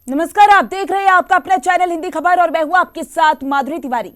नमस्कार, आप देख रहे हैं आपका अपना चैनल हिंदी खबर और मैं हूं आपके साथ माधुरी तिवारी।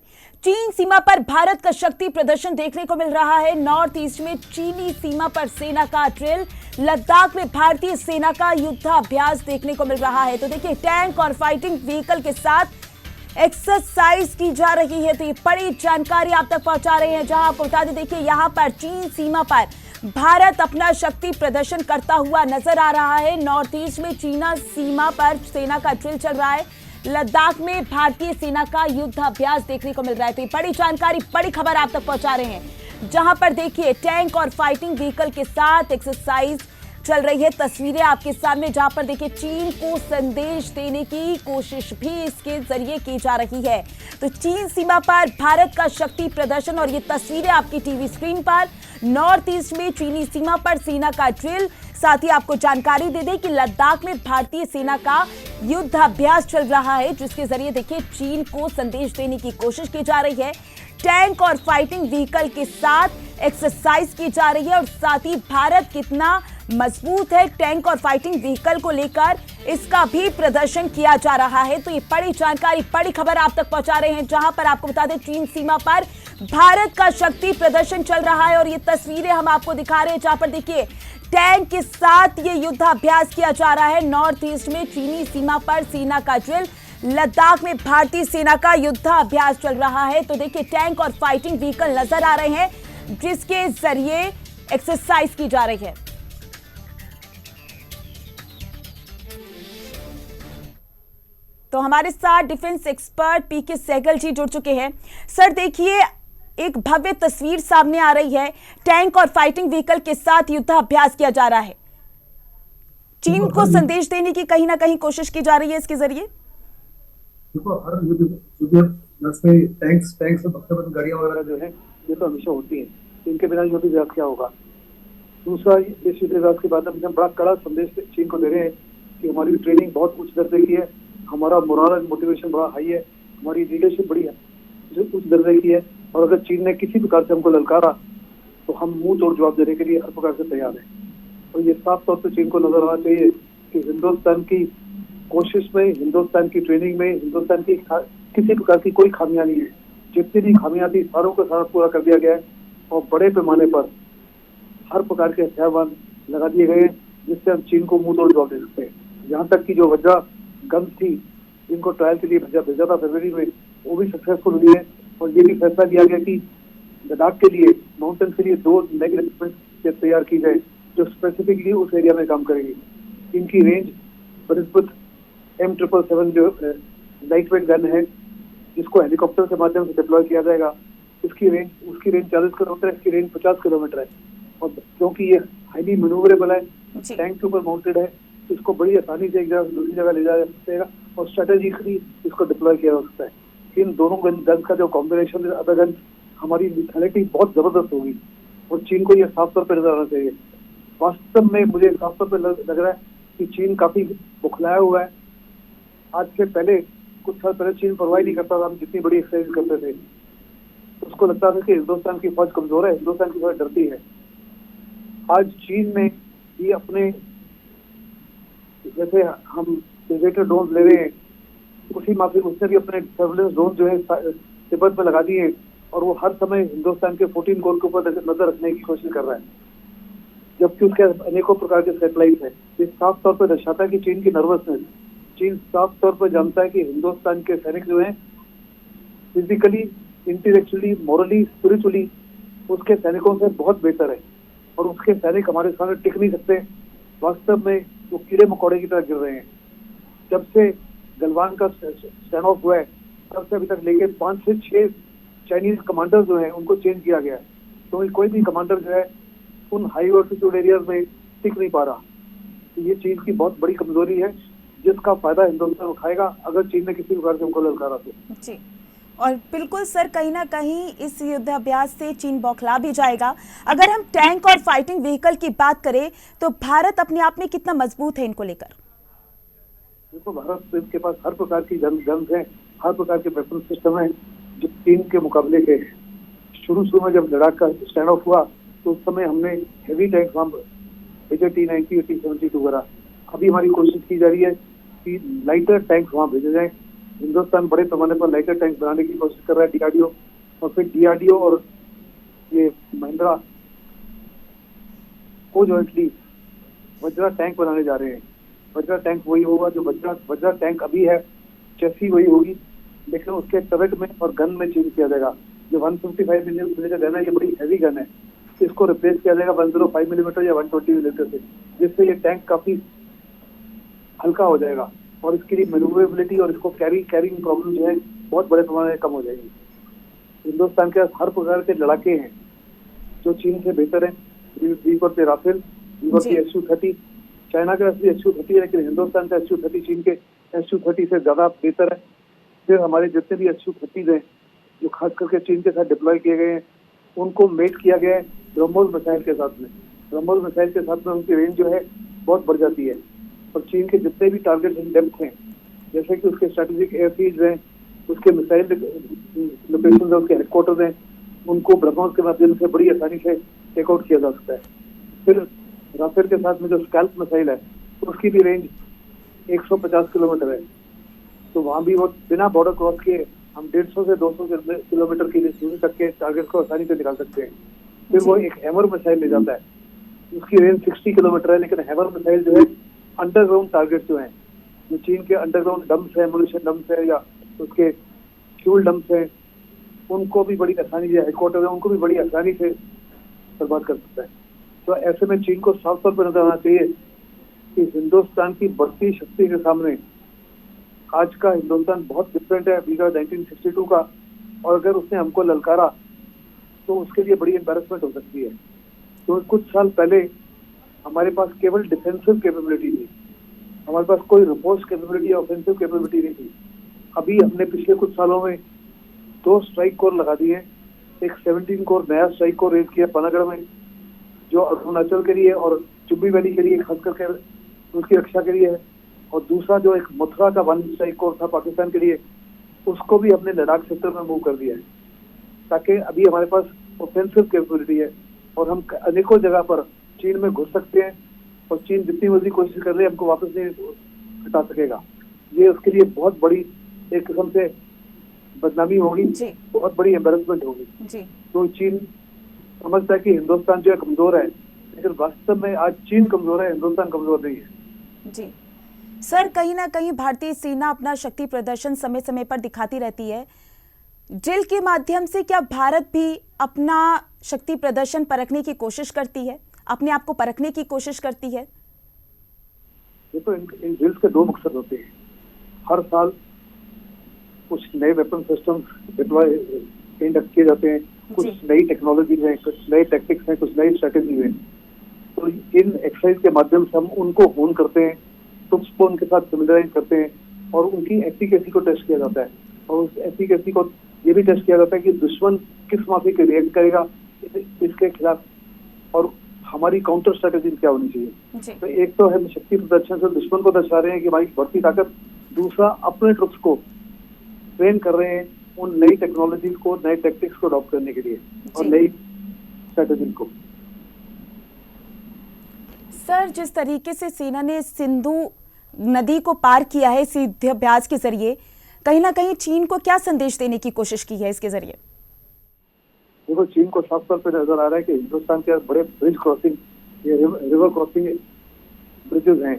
चीन सीमा पर भारत का शक्ति प्रदर्शन देखने को मिल रहा है। नॉर्थ ईस्ट में चीनी सीमा पर सेना का ड्रिल, लद्दाख में भारतीय सेना का युद्धाभ्यास देखने को मिल रहा है। तो देखिए, टैंक और फाइटिंग व्हीकल के साथ एक्सरसाइज की जा रही है। तो ये बड़ी जानकारी आप तक पहुंचा रहे हैं, जहां आपको बता दें, देखिए यहां पर चीन सीमा पर भारत अपना शक्ति प्रदर्शन करता हुआ नजर आ रहा है। नॉर्थ ईस्ट में चीना सीमा पर सेना का ड्रिल चल रहा है। लद्दाख में भारतीय सेना का युद्धाभ्यास देखने को मिल रहा है। तो ये बड़ी जानकारी, बड़ी खबर आप तक पहुंचा रहे हैं, जहां पर देखिए टैंक और फाइटिंग व्हीकल के साथ एक्सरसाइज चल रही है। तस्वीरें आपके सामने, जहां पर देखिए चीन को संदेश देने की कोशिश भी इसके जरिए की जा रही है। तो चीन सीमा पर भारत का शक्ति प्रदर्शन और ये तस्वीरें आपकी टीवी स्क्रीन पर। नॉर्थ ईस्ट में चीनी सीमा पर सेना का ड्रिल, साथ ही आपको जानकारी दे दें कि लद्दाख में भारतीय सेना का युद्धाभ्यास चल रहा है, जिसके जरिए देखिए चीन को संदेश देने की कोशिश की जा रही है। टैंक और फाइटिंग व्हीकल के साथ एक्सरसाइज की जा रही है और साथ ही भारत कितना मजबूत है टैंक और फाइटिंग व्हीकल को लेकर, इसका भी प्रदर्शन किया जा रहा है। तो ये बड़ी जानकारी, बड़ी खबर आप तक पहुंचा रहे हैं, जहां पर आपको बता दें चीन सीमा पर भारत का शक्ति प्रदर्शन चल रहा है। और ये तस्वीरें हम आपको दिखा रहे हैं, जहां पर देखिए टैंक के साथ ये युद्धाभ्यास किया जा रहा है। नॉर्थ ईस्ट में चीनी सीमा पर सेना का ड्रिल, लद्दाख में भारतीय सेना का युद्धाभ्यास चल रहा है। तो देखिए टैंक और फाइटिंग व्हीकल नजर आ रहे हैं, जिसके जरिए एक्सरसाइज की जा रही है। तो हमारे साथ डिफेंस एक्सपर्ट पीके सहगल जी जुड़ चुके हैं। सर देखिए, एक भव्य तस्वीर सामने आ रही है, टैंक और फाइटिंग व्हीकल के साथ युद्धाभ्यास किया जा रहा है। चीन को संदेश देने की कहीं ना कहीं कोशिश की जा रही है इसके जरिए। देखो, हर युद्ध से टैंक्स और बख्तर गाड़ियां वगैरह जो है, ये तो हमेशा होती है। इनके बिना युद्धाभ्यास क्या होगा। दूसरा, इस युद्धाभ्यास के बाद हम बड़ा कड़ा संदेश चीन को दे रहे हैं कि हमारी ट्रेनिंग बहुत उच्च दर्जे की है, हमारा मोरल एंड मोटिवेशन बड़ा हाई है, हमारी लीडरशिप बड़ी है जो उच्च दर्जे की है। और अगर चीन ने किसी प्रकार से हमको ललकारा तो हम मुंह तोड़ जवाब देने के लिए हर प्रकार से तैयार हैं। और ये साफ तौर पर चीन को नजर आना चाहिए कि हिंदुस्तान की कोशिश में, हिंदुस्तान की ट्रेनिंग में, हिंदुस्तान की किसी प्रकार की कोई खामियां नहीं है। जितनी भी खामियां थी सारों को सारा पूरा कर दिया गया है और बड़े पैमाने पर हर प्रकार के हथियार लगा दिए गए हैं, जिससे हम चीन को मुंह तोड़ जवाब दे सकते हैं। यहाँ तक कि जो वज्रा गन्स थी, जिनको ट्रायल के लिए भेजा था फरवरी में, वो भी सक्सेसफुल हुई है। और ये भी फैसला लिया गया कि लद्दाख के लिए, माउंटेन के लिए 2 नई रेजिमेंट तैयार की जाए जो स्पेसिफिकली उस एरिया में काम करेगी। इनकी रेंज बनिस्बत M777 जो लाइट वेट गन है, जिसको हेलीकॉप्टर के माध्यम से डिप्लॉय किया जाएगा, उसकी रेंज 40 किलोमीटर है, इसकी रेंज 50 किलोमीटर है। और क्योंकि ये हाईली मैन्यूवरेबल है, टैंक के ऊपर माउंटेड है, इसको बड़ी आसानी से एक जगह से दूसरी जगह ले जाया जा सकेगा और स्ट्रेटेजिकली इसको डिप्लॉय किया जा सकता है। इन दोनों गन का जो कॉम्बिनेशन है अदर गन, हमारी लिथैलिटी बहुत जबरदस्त होगी और चीन को यह साफ तौर पर नजर आना चाहिए। वास्तव में मुझे साफ तौर पर लग रहा है कि चीन काफी बुखलाया हुआ है। आज से पहले, कुछ साल पहले चीन परवाह नहीं करता था हम जितनी बड़ी एक्सरसाइज करते थे। उसको लगता था कि हिंदुस्तान की फौज कमजोर है, हिंदुस्तान की फौज डरती है। आज चीन ने ये अपने, जैसे हम प्रेडेटर ड्रोन ले रहे हैं, उसी माफी उसने भी अपने सर्विलेंस ड्रोन जो है तिब्बत में लगा दिए हैं और वो हर समय हिंदुस्तान के 14 कोर के ऊपर नजर रखने की कोशिश कर रहा है, जबकि उसके अनेकों प्रकार के सैटेलाइट हैं। ये साफ तौर पर दर्शाता है कि चीन की नर्वसनेस। चीन साफ तौर पर जानता है कि हिंदुस्तान के सैनिक जो हैं फिजिकली, इंटेलेक्चुअली, मॉरली, स्पिरिचुअली उसके सैनिकों से बहुत बेहतर है और उसके सैनिक हमारे सामने टिक नहीं सकते। वास्तव में वो कीड़े मकोड़े की तरह गिर रहे हैं। जब से गलवान का स्टैंड ऑफ हुआ है, तब से अभी तक लेके 5 से 6 चाइनीज कमांडर जो हैं उनको चेंज किया गया है। तो कोई भी कमांडर जो है उन हाई ऑल्टीट्यूड एरियाज में टिक नहीं पा रहा। तो ये चीन की बहुत बड़ी कमजोरी है, जिसका फायदा हिंदुस्तान उठाएगा अगर चीन ने किसी प्रकार से हमको ललकारा तो। जी, और बिल्कुल सर, कहीं ना कहीं इस युद्धाभ्यास से चीन बौखला भी जाएगा। अगर हम टैंक और फाइटिंग व्हीकल की बात करें तो भारत अपने आप में कितना मजबूत है इनको लेकर? देखो, भारत के पास हर प्रकार की गन्स है, हर प्रकार के वेपन सिस्टम है जो चीन के मुकाबले के। शुरू में जब लद्दाख का स्टैंड ऑफ हुआ तो उस समय हमने हेवी टैंक T-90 और T-72 वगैरह, अभी हमारी कोशिश की जा रही है कि लाइटर टैंक वहां भेजे जाएं। हिंदुस्तान बड़े पैमाने पर लाइटर टैंक बनाने की कोशिश कर रहा है, डीआरडीओ, और फिर डीआरडीओ और ये महिंद्रा को जॉइंटली वज्रा टैंक बनाने जा रहे हैं। वज्रा टैंक वही होगा जो वज्रा टैंक अभी है, चेसी वही होगी, लेकिन उसके टरेट में और गन में चेंज किया जाएगा। जो 155 मिलीमीटर का गन है, ये बड़ी हैवी गन है, इसको रिप्लेस किया जाएगा 105 मिलीमीटर या 120 मिलीमीटर से, जिससे ये टैंक काफी हल्का हो जाएगा और इसके लिए मैन्यूवरेबिलिटी और इसको कैरिंग प्रॉब्लम जो है बहुत बड़े पैमाने में कम हो जाएगी। हिंदुस्तान के हर प्रकार के लड़ाके हैं जो चीन से बेहतर हैं। वी-40 राफेल, वी-40 SU-30, चाइना का SU-30 है, लेकिन हिंदुस्तान का SU-30 चीन के SU-30 से ज्यादा बेहतर है। फिर हमारे जितने भी SU-30 हैं जो खास करके चीन के साथ डिप्लॉय किए गए हैं, उनको मेट किया गया है ब्रह्मोस मिसाइल के साथ में। ब्रह्मोस मिसाइल के साथ में उनकी रेंज जो है बहुत बढ़ जाती है, और चीन के जितने भी टारगेट इन डेप्थ हैं, जैसे कि उसके स्ट्रेटेजिक एयरफील्ड हैं, उसके मिसाइल लोकेशन है, उसके हेडक्वार्टर हैं, उनको ब्रह्मोस के माध्यम से बड़ी आसानी से टेक आउट किया जा सकता है। फिर राफेल के साथ में जो स्कैल्प मिसाइल है, उसकी भी रेंज 150 किलोमीटर है, तो वहां भी वो बिना बॉर्डर क्रॉस किए हम 150 से 200 किलोमीटर की दूरी तक के टारगेट को आसानी से निकाल सकते हैं। फिर वो एक हैमर मिसाइल ले जाता है, उसकी रेंज 60 किलोमीटर है, लेकिन हैमर मिसाइल जो है अंडरग्राउंड टारगेट जो है, जो चीन के अंडरग्राउंड डम्प्स है, एमुनिशन डम्प्स है, या उसके फ्यूल डम्प्स है, उनको भी बड़ी आसानी से, हेडक्वार्टर है, उनको भी बड़ी आसानी से बर्बाद कर सकता है। तो ऐसे में चीन को साफ तौर पर नजर आना चाहिए कि हिंदुस्तान की बढ़ती शक्ति के सामने आज का हिंदुस्तान बहुत डिफरेंट है विगत 1962 का, और अगर उसने हमको ललकारा तो उसके लिए बड़ी एम्बैरेसमेंट हो सकती है। तो कुछ साल पहले हमारे पास केवल डिफेंसिव कैपेबिलिटी थी, हमारे पास कोई रिपोर्स कैपेबिलिटी या ऑफेंसिव कैपेबिलिटी नहीं थी। अभी हमने पिछले कुछ सालों में 2 स्ट्राइक कोर लगा दिए। एक 17 कोर नया स्ट्राइक कोर रेज किया पनागढ़ में, जो अरुणाचल के लिए और चुब्बी वैली के लिए खास करके उसकी रक्षा के लिए है, और दूसरा जो एक मथुरा का 1 स्ट्राइक कोर था पाकिस्तान के लिए, उसको भी हमने लद्दाख सेक्टर में मूव कर दिया है, ताकि अभी हमारे पास ऑफेंसिव कैपेबिलिटी है और हम अनेकों जगह पर चीन में घुस सकते हैं, और चीन जितनी मर्जी कोशिश कर रहे हैं हमको वापस नहीं हटा सकेगा। ये उसके लिए बहुत बड़ी एक किस्म से बदनामी होगी, बहुत बड़ी एम्बैरेसमेंट होगी। तो चीन समझता है कि हिंदुस्तान जो है कमजोर है, लेकिन वास्तव में आज चीन कमजोर है, हिंदुस्तान कमजोर नहीं है। जी सर, कहीं ना कहीं भारतीय सेना अपना शक्ति प्रदर्शन समय समय पर दिखाती रहती है। ड्रिल के माध्यम से क्या भारत भी अपना शक्ति प्रदर्शन परखने की कोशिश करती है, अपने आप को परखने की कोशिश करती है? देखो, इन ड्रिल्स के 2 मकसद होते हैं। हर साल कुछ नए वेपन सिस्टम्स डिप्लॉय इंडक्ट किए जाते हैं, कुछ नई टेक्नोलॉजी है, कुछ नए टैक्टिक्स हैं, कुछ नई स्ट्रेटेजी है। तो इन एक्सरसाइज के माध्यम से हम उनको होन करते हैं, ट्रुप्स को उनके साथ फेमिलियराइज करते हैं, और उनकी एफिकेसी को टेस्ट किया जाता है, और उस एफिकेसी को ये भी टेस्ट किया जाता है कि दुश्मन किस माफी के रिएक्ट करेगा इसके खिलाफ, और हमारी काउंटर स्ट्रेटेजी क्या होनी चाहिए। तो एक तो हम शक्ति प्रदर्शन से दुश्मन को दर्शा रहे हैं कि हमारी बढ़ती ताकत, दूसरा अपने ट्रुप्स को ट्रेन कर रहे हैं उन नई टेक्नोलॉजी को, नए टैक्टिक्स को अडॉप्ट करने के लिए और नई स्ट्रेटेजी को। सर, जिस तरीके से सेना ने सिंधु नदी को पार किया है इस युद्धाभ्यास के जरिए, कहीं ना कहीं चीन को क्या संदेश देने की कोशिश की है इसके जरिए? देखो, चीन को साफ तौर पर नजर आ रहा है कि हिंदुस्तान के बड़े bridge crossing, river crossing bridges हैं,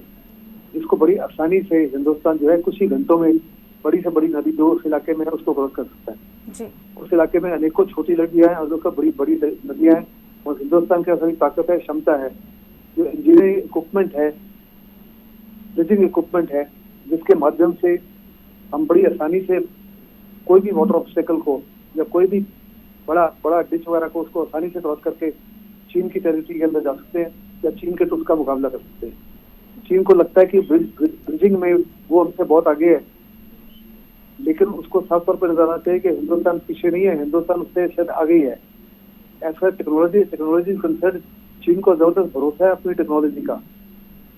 जिसको बड़ी आसानी से हिंदुस्तान जो है कुछ ही घंटों में बड़ी से बड़ी नदी जो उस इलाके में है उसको क्रॉस कर सकता है। जी। उस इलाके में अनेकों छोटी नदियां हैं और जो बड़ी बड़ी नदियां हैं, और हिंदुस्तान की असली ताकत है, क्षमता है, जो इंजीनियरिंग इक्विपमेंट है, ब्रिजिंग इक्विपमेंट है, जिसके माध्यम से हम बड़ी आसानी से कोई भी वाटर ऑब्स्टेकल को या कोई भी बड़ा डिच वगैरह को उसको आसानी से क्रॉस करके चीन की टेरिटरी के अंदर जा सकते हैं या चीन के ट्रुप्स का मुकाबला कर सकते हैं। चीन को लगता है कि ब्रिजिंग में वो हमसे बहुत आगे है, लेकिन उसको साफ तौर पर नजर आना चाहिए कि हिंदुस्तान पीछे नहीं है, हिंदुस्तान उससे शायद आगे ही है। ऐसा टेक्नोलॉजी कंसर्न चीन को जबरदस्त भरोसा है अपनी टेक्नोलॉजी का।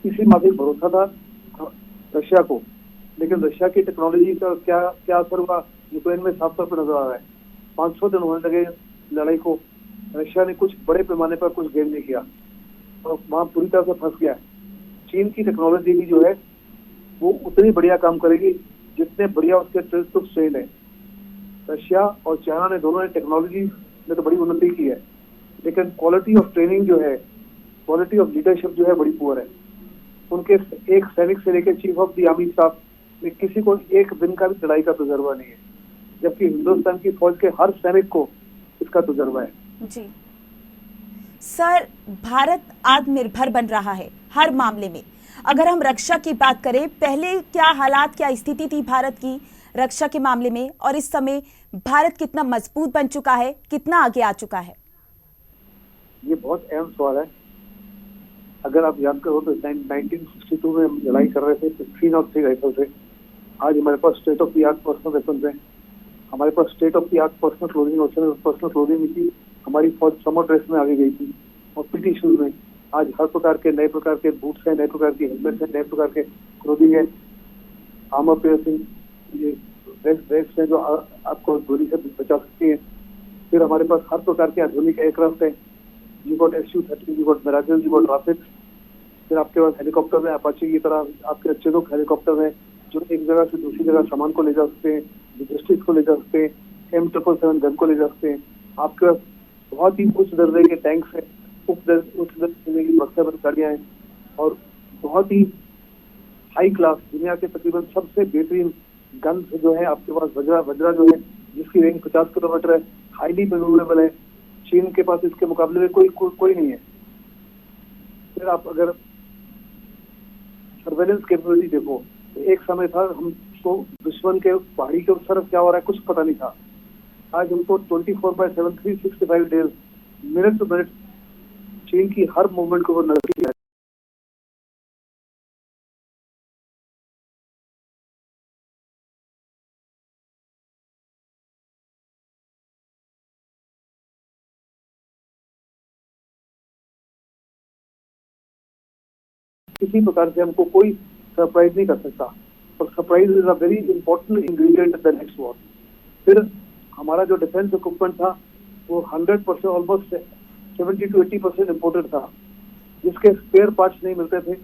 इसी माफिक भरोसा था रशिया को, लेकिन रशिया की टेक्नोलॉजी का क्या असर हुआ यूक्रेन में साफ तौर पर नजर आ रहा है। 500 दिन होने लगे लड़ाई को, रशिया ने कुछ बड़े पैमाने पर कुछ गेन नहीं किया और वहां पूरी तरह से फंस गया। चीन की टेक्नोलॉजी भी जो है वो उतनी बढ़िया काम करेगी जितने बढ़िया उसके ट्रेन है। रशिया और चाइना ने दोनों ने टेक्नोलॉजी में तो बड़ी उन्नति की है, लेकिन क्वालिटी ऑफ ट्रेनिंग जो है, क्वालिटी ऑफ लीडरशिप जो है बड़ी पुअर है। उनके एक सैनिक से लेकर chief of the army staff में किसी को एक दिन का भी लड़ाई का तजुर्बा नहीं है, जबकि हिंदुस्तान की फौज के हर सैनिक को इसका तजुर्बा है। जी सर, भारत आत्मनिर्भर बन रहा है हर मामले में। अगर हम रक्षा की बात करें, पहले क्या हालात, क्या स्थिति थी भारत की रक्षा के मामले में, और इस समय भारत कितना मजबूत बन चुका है, कितना आगे आ चुका है? ये बहुत अहम सवाल है। अगर आप याद करो तो 1962 में हम लड़ाई कर रहे थे 303 राइफल से। आज हमारे पास state of the art personal weapons है, हमारे पास state of the art personal clothing थी। हमारी फौज समर ड्रेस में आगे गई थी और पीटी शूज में। आज हर प्रकार के नए प्रकार के बूट्स हैं, नए प्रकार की हेलमेट है, नए प्रकार के क्लोथिंग है, आर्मर पियर्सिंग, ये वेस्ट है जो आपको गोली से बचा सकती है। फिर हमारे पास हर प्रकार के आधुनिक एयरक्राफ्ट है। You got SU-30, you got Mirage, you got Rafale. फिर आपके पास हेलीकॉप्टर है, अपाचे की तरह आपके अच्छे लोग हेलीकॉप्टर हैं जो एक जगह से दूसरी जगह सामान को ले जा सकते हैं, लॉजिस्टिक्स को ले जा सकते हैं, M777 गन को ले जा सकते हैं। आपके पास बहुत ही उच्च दर्जे के टैंक्स हैं, उच्च दर्जे की बख्तर गाड़ियां हैं और बहुत ही हाई क्लास दुनिया के तकरीबन सबसे बेहतरीन गन जो है आपके पास वज्रा जो है, जिसकी रेंज 50 किलोमीटर है, हाईली मैन्यूवरेबल है। चीन के पास इसके मुकाबले में कोई नहीं है। फिर आप अगर सर्वेलेंस कैपेबिलिटी देखो तो एक समय था हमको दुश्मन के पहाड़ी के उस तरफ क्या हो रहा है कुछ पता नहीं था। आज हमको 24/7 365 डेज मिनट टू मिनट चीन की हर मूवमेंट को नजर है। किसी प्रकार से हमको कोई सरप्राइज नहीं कर सकता, और surprise is a very important ingredient in the next war. फिर हमारा जो डिफेंस इक्विपमेंट था वो 100% ऑलमोस्ट 70 to 80% इम्पोर्टेड था, जिसके स्पेयर पार्ट्स नहीं मिलते थे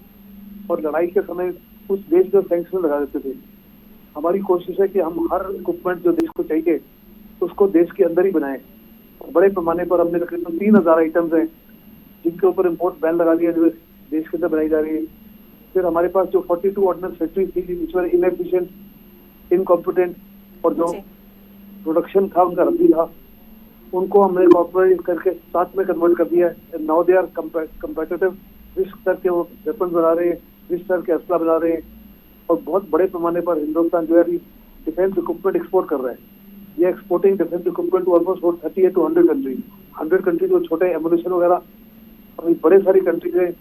और लड़ाई के समय उस देश को सैंक्शन लगा देते थे। हमारी कोशिश है कि हम हर इक्विपमेंट जो देश को चाहिए उसको देश के अंदर ही बनाएं। बड़े पैमाने पर हमने तकरीबन 3000 आइटम्स हैं जिनके ऊपर इम्पोर्ट बैन लगा दिया, जो देश के अंदर बनाई जा रही है। फिर हमारे पास जो 42 ऑर्डिनेंस फैक्ट्री थी जिसमें इनएफिशिएंट, इनकॉम्पिटेंट और जो प्रोडक्शन था उनका रद्दी था, उनको हमने कॉर्पोरेट करके साथ में कन्वर्ट कर दिया है। नाउ दे आर कम्पेटिटिव, विश्व स्तर के वो वेपन बना रहे हैं, विश्व स्तर के असला बना रहे हैं और बहुत बड़े पैमाने पर हिंदुस्तान जो है डिफेंस इक्विपमेंट एक्सपोर्ट कर रहे हैं। ये exporting defence equipment to almost 30 to 100 country. 100 country जो छोटे एमुनेशन वगैरह, अभी बड़े सारी कंट्रीज हैं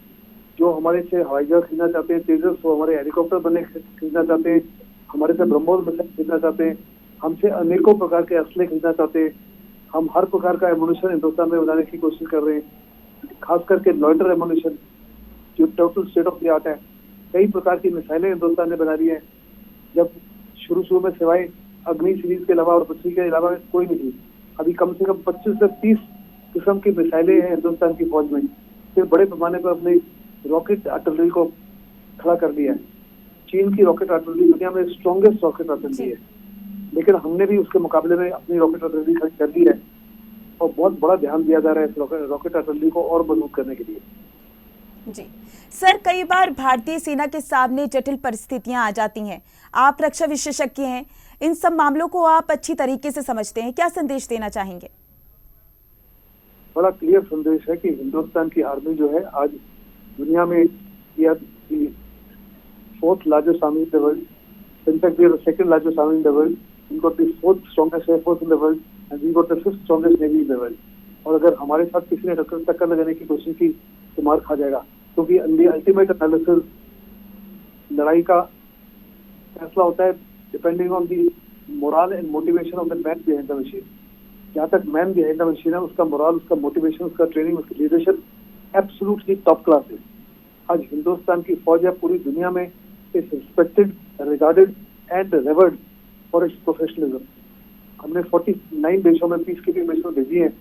जो हमारे से हवाई जहाज खरीदना चाहते हैं, तेजस वो हमारे हेलीकॉप्टर बने खरीदना चाहते हैं, हमारे से ब्रह्मोस खरीदना चाहते हैं, हमसे अनेकों प्रकार के असले खरीदना चाहते हैं। हम हर प्रकार का एमुनेशन हिंदुस्तान में बनाने की कोशिश कर रहे हैं, खास करके लॉयटर एमुनेशन जो total state of the art है। कई प्रकार की मिसाइलें हिंदुस्तान ने बना रही है, जब शुरू में सिवाय अग्नि सीरीज के अलावा और पृथ्वी के अलावा कोई नहीं थी। अभी कम से कम 25 से 30 किस्म की मिसाइलें हैं हिंदुस्तान की फौज में। फिर बड़े पैमाने पर अपने रॉकेट आर्टिलरी को खड़ा कर दिया है। चीन की रॉकेट आर्टिलरी दुनिया में स्ट्रॉन्गेस्ट रॉकेट आर्टिलरी है, लेकिन हमने भी उसके मुकाबले में अपनी रॉकेट आर्टिलरी खड़ी कर दी है और बहुत बड़ा ध्यान दिया जा रहा है इस रॉकेट आर्टिलरी को और मजबूत करने के लिए। जी सर, कई बार भारतीय सेना के सामने जटिल परिस्थितियां आ जाती हैं। आप रक्षा विशेषज्ञ हैं, इन सब मामलों को आप अच्छी तरीके से समझते हैं, क्या संदेश देना चाहेंगे? बड़ा क्लियर संदेश है कि हिंदुस्तान की आर्मी जो है आज दुनिया में fourth largest army in the world, in fact we are the second largest army in the world, we got the fourth strongest air force in the world and we got the fifth strongest navy in the world. और अगर हमारे साथ किसी ने टक्कर लगाने की कोशिश की तो मार खा जाएगा, क्योंकि अल्टीमेट एनालिसिस लड़ाई का फैसला होता है depending on the moral and motivation of the man behind the machine. जहाँ तक मैन बिहाइंड द मशीन है, उसका मोरल, उसका मोटिवेशन, उसका ट्रेनिंग, उसकी लीडरशिप एब्सोल्युटली टॉप क्लास है। आज हिंदुस्तान की फौज है पूरी दुनिया में is respected, regarded and reward for its professionalism. हमने 49 देशों में पीस कीपिंग मिशन भेजी है,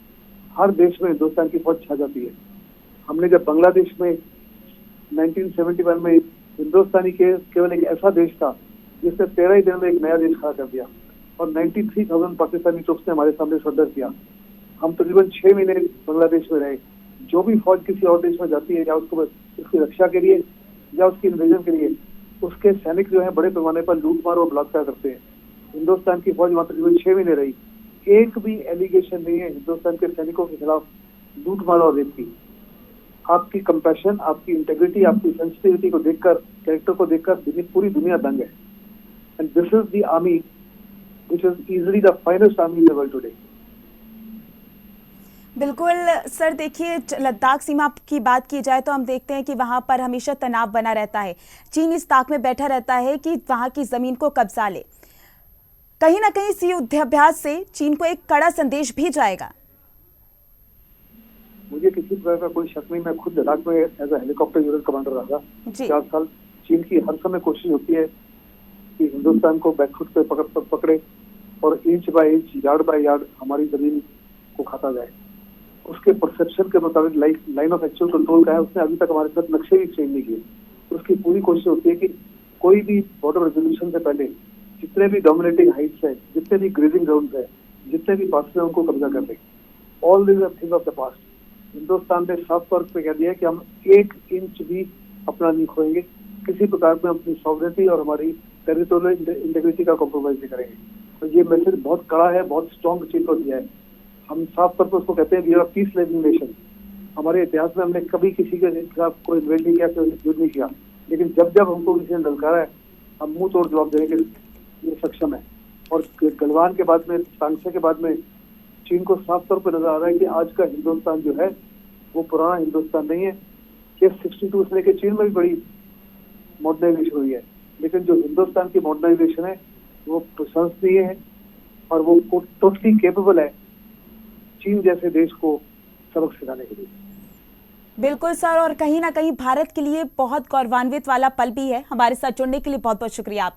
हर देश में हिंदुस्तान की फौज छा जाती है। हमने जब बांग्लादेश में 1971 में हिंदुस्तानी के केवल एक ऐसा देश था जिसने 13 ही दिन में एक नया देश खड़ा कर दिया और 93,000 पाकिस्तानी ट्रुप्स ने हमारे सामने सरेंडर किया। हम तकरीबन 6 महीने बांग्लादेश में रहे। जो भी फौज किसी और देश में जाती है या उसको उसकी रक्षा के लिए या उसकी इन्वेजन के लिए, उसके सैनिक जो है बड़े पैमाने पर लूटमार और बलात्कार करते हैं। हिंदुस्तान की फौज वहां तकरीबन 6 महीने रही। एक भी एलिगेशन नहीं है हिंदुस्तान के सैनिकों के खिलाफ लूटमार और रेप की। आपकी कंपैशन, आपकी इंटेग्रिटी, आपकी सेंसिटिविटी को देखकर, कैरेक्टर को देखकर पूरी दुनिया दंग है। And this is the army which is easily the finest army in the world today. बिल्कुल सर, देखिए लद्दाख सीमा की बात की जाए तो हम देखते हैं कि वहां पर हमेशा तनाव बना रहता है। चीन इस ताक में बैठा रहता है कि वहां की जमीन को कब्जा ले। कहीं ना कहीं इस युद्धाभ्यास से चीन को एक कड़ा संदेश भी जाएगा। मुझे किसी प्रकार का कोई शक नहीं। मैं खुद लद्दाख में as a helicopter unit commander रहा था 4 साल। चीन की हर समय कोशिश होती है कि हिंदुस्तान को बैकफुट पे पकड़े और inch by inch, yard by yard हमारी जमीन को खाता जाए। उसके परसेप्शन के मुताबिक लाइन ऑफ एक्चुअल कंट्रोल का है, उसने अभी तक हमारे साथ नक्शे भी चेंज नहीं किए। उसकी पूरी कोशिश होती है कि कोई भी बॉर्डर रेजोल्यूशन से पहले जितने भी डोमिनेटिंग हाइट्स है, जितने भी ग्रेजिंग ग्राउंड है, जितने भी पास है, उनको कब्जा कर ले। All this thing of the past. Hindustan ने साफ तौर पर कह दिया है कि हम 1 इंच भी अपना नहीं खोएंगे। किसी प्रकार में अपनी सॉवरेनिटी और हमारी टेरिटोरियल इंटीग्रिटी का कॉम्प्रोमाइज नहीं करेंगे। तो ये मैसेज बहुत कड़ा है, बहुत स्ट्रॉन्ग चीन को दिया है। हम साफ तौर पर उसको कहते हैं we are peace loving nation. हमारे इतिहास में हमने कभी किसी के खिलाफ कोई इन्वेड नहीं किया, कोई युद्ध नहीं किया, लेकिन जब जब हमको किसी ने ललकारा है हम मुंह तोड़ जवाब देने के लिए सक्षम है। और गलवान के बाद में, सांगसे के बाद में चीन को साफ तौर पर नजर आ रहा है कि आज का हिंदुस्तान जो है वो पुराना हिंदुस्तान नहीं है। कि 62 से लेकर चीन में भी बड़ी मॉडर्नाइजेशन हुई है, लेकिन जो हिंदुस्तान की मॉडर्नाइजेशन है वो प्रशंसनीय है और वो टोटली केपेबल है चीन जैसे देश को सबक सिखाने के लिए। बिल्कुल सर, और कहीं ना कहीं भारत के लिए बहुत गौरवान्वित वाला पल भी है। हमारे साथ जुड़ने के लिए बहुत बहुत शुक्रिया आप।